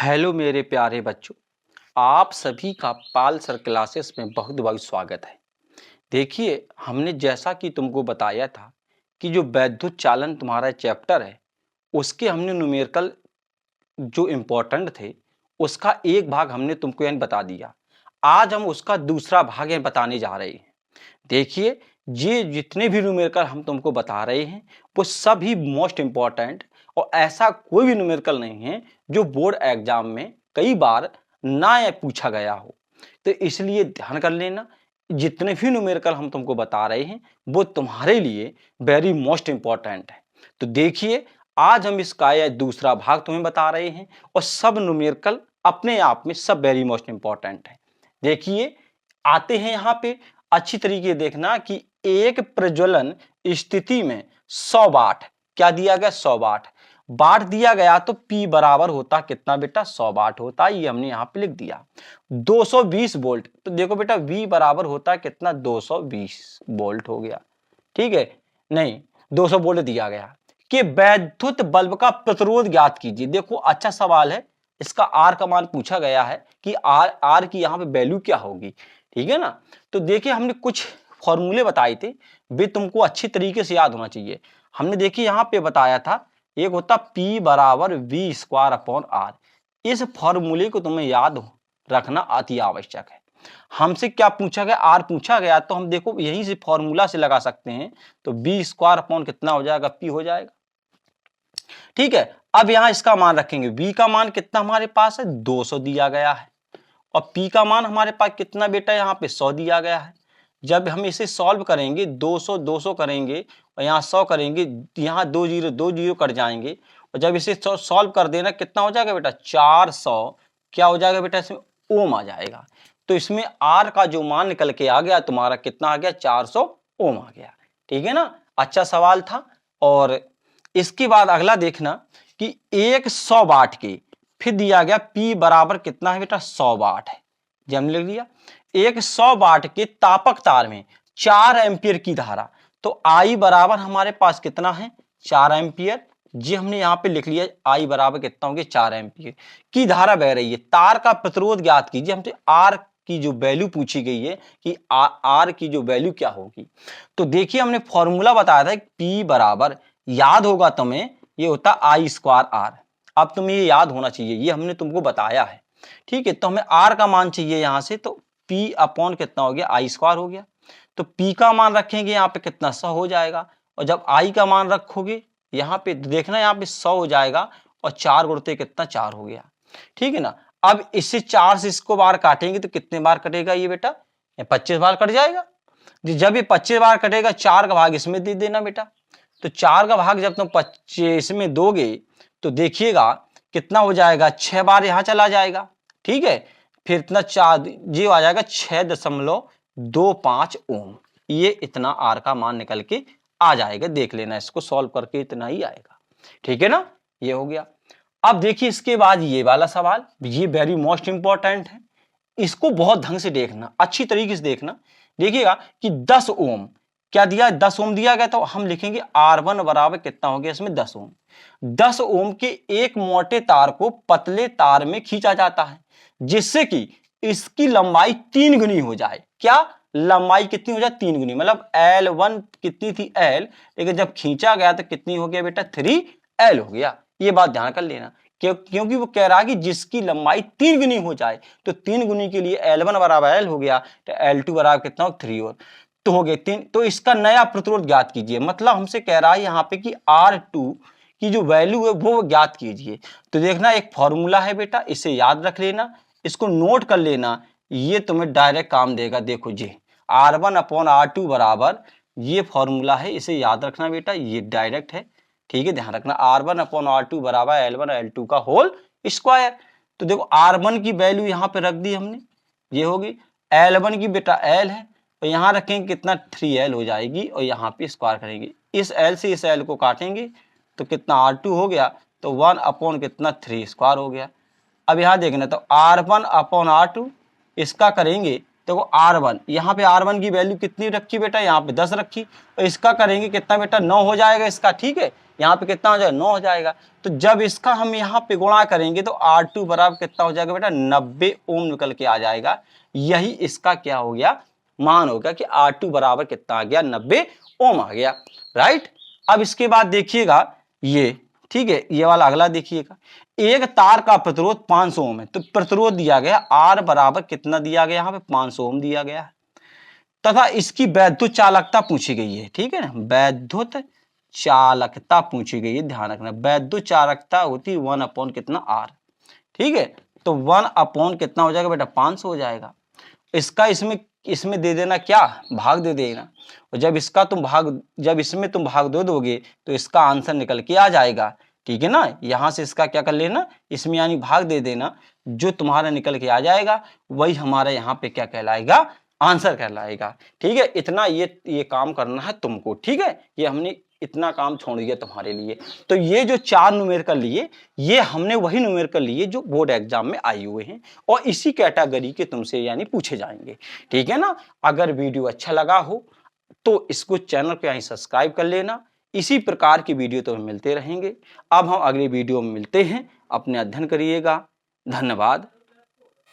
Hello मेरे प्यारे बच्चों, आप सभी का पाल सर क्लासेस में बहुत बहुत स्वागत है। देखिए, हमने जैसा कि तुमको बताया था कि जो वैद्युत चालन तुम्हारा चैप्टर है, उसके हमने न्यूमेरिकल जो इम्पोर्टेंट थे, उसका एक भाग हमने तुमको यानी बता दिया। आज हम उसका दूसरा भाग यानी बताने जा रहे हैं। देखिए, ये जितने भी न्यूमेरिकल हम तुमको बता रहे हैं, वो सभी मोस्ट इम्पॉर्टेंट और ऐसा कोई भी न्यूमेरिकल नहीं है जो बोर्ड एग्जाम में कई बार ना या पूछा गया हो। तो इसलिए ध्यान कर लेना, जितने भी न्यूमेरिकल हम तुमको बता रहे हैं वो तुम्हारे लिए वेरी मोस्ट इम्पॉर्टेंट है। तो देखिए, आज हम इसका यह दूसरा भाग तुम्हें बता रहे हैं और सब न्यूमेरिकल अपने आप में सब वेरी मोस्ट इम्पॉर्टेंट है। देखिए, आते हैं यहाँ पे, अच्छी तरीके देखना कि एक प्रज्वलन स्थिति में 100 वाट क्या दिया गया, 100 वाट वाट दिया गया, तो P बराबर होता कितना बेटा, 100 वाट होता है। ये हमने यहाँ पे लिख दिया। 220 वोल्ट, तो देखो बेटा V बराबर होता है कितना, 220 वोल्ट हो गया। ठीक है, नहीं 200 वोल्ट दिया गया कि वैद्युत बल्ब का प्रतिरोध ज्ञात कीजिए। देखो अच्छा सवाल है, इसका R का मान पूछा गया है कि R की यहाँ पे वैल्यू क्या होगी। ठीक है ना। तो देखिए, हमने कुछ फॉर्मूले बताए थे, वे तुमको अच्छी तरीके से याद होना चाहिए। हमने देखिए यहाँ पे बताया था, एक होता P बराबर V स्क्वायर अपॉन R। इस फॉर्मूले को तुम्हें याद रखना अति आवश्यक है। हमसे क्या पूछा गया, R पूछा गया, तो हम देखो यहीं से फॉर्मूला से लगा सकते हैं। तो V स्क्वायर अपॉन कितना हो जाएगा, P हो जाएगा। ठीक है, अब यहां इसका मान रखेंगे। V का मान कितना हमारे पास है, 200 दिया गया है, और P का मान हमारे पास कितना बेटा, यहाँ पे 100 दिया गया है। जब हम इसे सॉल्व करेंगे, 200 200 करेंगे और यहाँ 100 करेंगे, यहाँ 2 जीरो कट जाएंगे, और जब इसे सॉल्व कर देना, कितना हो जाएगा बेटा, 400 क्या हो जाएगा बेटा, इसमें ओम आ जाएगा। तो इसमें R का जो मान निकल के आ गया तुम्हारा, कितना आ गया, 400 ओम आ गया। ठीक है ना, अच्छा सवाल था। और इसके बाद अगला देखना कि एक 100 वाट के फिर दिया गया P बराबर कितना है बेटा, 100 वाट है। जब हमने लिख दिया एक 100 वाट के तापक तार में 4 एम्पियर की धारा, तो I बराबर हमारे पास कितना है, 4 एम्पियर। जी हमने यहाँ पे लिख लिया, I बराबर कितना होगा, 4 एम्पियर की धारा बह रही है। तार का प्रतिरोध ज्ञात कीजिए। हमसे R की जो वैल्यू पूछी गई है कि R की जो वैल्यू क्या होगी। तो देखिए, हमने फॉर्मूला बताया था, P बराबर याद होगा तुम्हें, ये होता I स्क्वायर R। अब तुम्हें ये याद होना चाहिए, ये हमने तुमको बताया है। ठीक है, तो हमें R का मान चाहिए यहाँ से, तो P अपॉन कितना हो गया, I स्क्वायर हो गया। तो P का मान रखेंगे यहाँ पे कितना, 100 हो जाएगा, और जब I का मान रखोगे यहाँ पे, देखना यहाँ पे 100 हो जाएगा, और 4 गुणते कितना, 4 हो गया। ठीक है ना। अब इससे 4 से इसको बार काटेंगे तो कितने बार कटेगा ये बेटा, 25 बार कट जाएगा। जब ये 25 बार कटेगा, 4 का भाग इसमें दे देना बेटा। तो 4 का भाग जब तुम 25 में दोगे, तो देखिएगा कितना हो जाएगा, 6 बार यहां चला जाएगा। ठीक है, फिर इतना 4 जी आ जाएगा, 6.25 ओम। ये इतना R का मान निकल के आ जाएगा। देख लेना, इसको सॉल्व करके इतना ही आएगा। ठीक है ना, ये हो गया। अब देखिए, इसके बाद ये वाला सवाल, ये वेरी मोस्ट इंपॉर्टेंट है। इसको बहुत ढंग से देखना, अच्छी तरीके से देखना। देखिएगा कि 10 ओम क्या दिया, 10 ओम दिया गया, तो हम लिखेंगे R1 बराबर कितना हो गया, इसमें 10 ओम। 10 ओम के एक मोटे तार को पतले तार में खींचा जाता है, जिससे कि इसकी लंबाई 3 गुनी हो जाए। क्या लंबाई कितनी हो जाए, 3 गुनी। मतलब L1 कितनी थी, L, लेकिन जब खींचा गया तो कितनी हो गया बेटा, 3L हो गया। ये बात ध्यान कर लेना, क्योंकि वो कह रहा है कि जिसकी लंबाई 3 गुनी हो जाए, तो 3 गुनी के लिए L1 बराबर L हो गया, तो L2 बराबर कितना हो, 3 और तो हो गए 3। तो इसका नया प्रतिरोध ज्ञात कीजिए। मतलब हमसे कह रहा है यहाँ पे कि R2 की जो वैल्यू है वो ज्ञात कीजिए। तो देखना, एक फॉर्मूला है बेटा, इसे याद रख लेना, इसको नोट कर लेना, ये तुम्हें डायरेक्ट काम देगा। देखो जी, R1 अपॉन R2 बराबर, ये फॉर्मूला है, इसे याद रखना बेटा, ये डायरेक्ट है। ठीक है, ध्यान रखना, R1 अपॉन R2 बराबर L1 L2 का होल स्क्वायर। तो देखो, R1 की वैल्यू यहाँ पे रख दी हमने, ये होगी। L1 की बेटा L है, तो यहाँ रखेंगे कितना, 3L हो जाएगी, और यहाँ पे स्क्वायर करेंगे। इस L से इस L को काटेंगे तो कितना, R2 हो गया, तो 1 अपॉन कितना, 3 स्क्वायर हो गया। अब यहाँ देखना, तो R1 अपॉन R2 इसका करेंगे, देखो R1, यहाँ पे R1 की वैल्यू कितनी रखी बेटा, यहाँ पे 10 रखी, और इसका करेंगे कितना बेटा, 9 हो जाएगा इसका। ठीक है, यहाँ पे कितना हो जाएगा 9 हो जाएगा। तो जब इसका हम यहाँ पे गुणा करेंगे तो R2 बराबर कितना हो जाएगा बेटा 90 ओम निकल के आ जाएगा। यही इसका क्या हो गया मान होगा कि R2 बराबर कितना आ गया 90 ओम आ गया, राइट। अब इसके बाद देखिएगा ये, ठीक है, ये वाला अगला देखिएगा, एक तार का प्रतिरोध 500 ओम है, तो प्रतिरोध दिया गया R बराबर कितना दिया गया यहाँ पे 500 ओम दिया गया है, तथा इसकी वैद्युत चालकता पूछी गई है, ठीक है ना, वैद्युत चालकता पूछी गई है, ध्यान रखना वैद्युत चालकता होती 1 अपॉन कितना R, ठीक है। तो 1 अपॉन कितना हो जाएगा बेटा 500 हो जाएगा। इसका इसमें दे देना क्या भाग दे देना, और जब इसमें तुम भाग दे दोगे तो इसका आंसर निकल के आ जाएगा, ठीक है ना। यहां से इसका क्या कर लेना, इसमें यानी भाग दे देना, जो तुम्हारा निकल के आ जाएगा वही हमारा यहाँ पे क्या कहलाएगा आंसर कहलाएगा, ठीक है। इतना ये काम करना है तुमको, ठीक है, ये हमने इतना काम छोड़ दिया तुम्हारे लिए। तो ये जो 4 न्यूमेरिकल लिए, ये हमने वही न्यूमेरिकल लिए जो बोर्ड एग्जाम में आए हुए हैं और इसी कैटेगरी के तुमसे यानी पूछे जाएंगे, ठीक है ना। अगर वीडियो अच्छा लगा हो तो इसको चैनल पे यहीं सब्सक्राइब कर लेना, इसी प्रकार की वीडियो तुम्हें मिलते रहेंगे। अब हम अगले वीडियो में मिलते हैं, अपने अध्ययन करिएगा, धन्यवाद।